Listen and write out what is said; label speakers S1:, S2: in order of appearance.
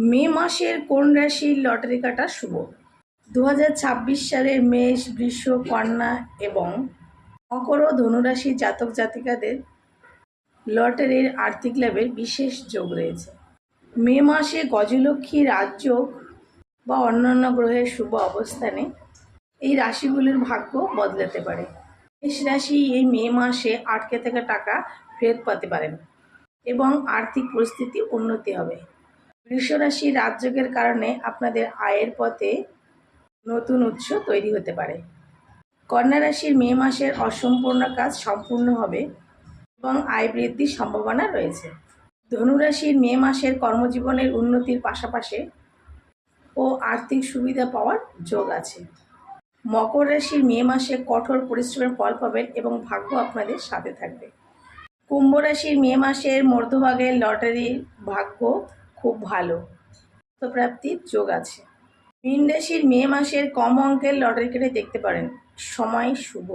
S1: মে মাসের কোন রাশির লটারি কাটা শুভ? 2026 সালের মেষ, বৃষ, কন্যা এবং মকর ও ধনুরাশি জাতক জাতিকাদের লটারির আর্থিক লাভের বিশেষ যোগ রয়েছে। মে মাসে গজলক্ষ্মী রাজযোগ বা অন্যান্য গ্রহের শুভ অবস্থানে এই রাশিগুলির ভাগ্য বদলাতে পারে। মেষ রাশি এই মে মাসে আটকে থাকা টাকা ফেরত পেতে পারেন এবং আর্থিক পরিস্থিতি উন্নতি হবে। বৃষ রাশি রাজযোগের কারণে আপনাদের আয়ের পথে নতুন উৎস তৈরি হতে পারে। কন্যা রাশির মে মাসের অসম্পূর্ণ কাজ সম্পূর্ণ হবে এবং আয় বৃদ্ধির সম্ভাবনা রয়েছে। ধনুরাশির মে মাসের কর্মজীবনের উন্নতির পাশাপাশি ও আর্থিক সুবিধা পাওয়ার যোগ আছে। মকর রাশির মে মাসে কঠোর পরিশ্রমের ফল পাবেন এবং ভাগ্য আপনাদের সাথে থাকবে। কুম্ভ রাশির মে মাসের মধ্যভাগের লটারির ভাগ্য খুব ভালো, প্রাপ্তির যোগ আছে। মীন রাশির মে মাসের কম অঙ্কের লটারি কেটে দেখতে পারেন, সময় শুভ।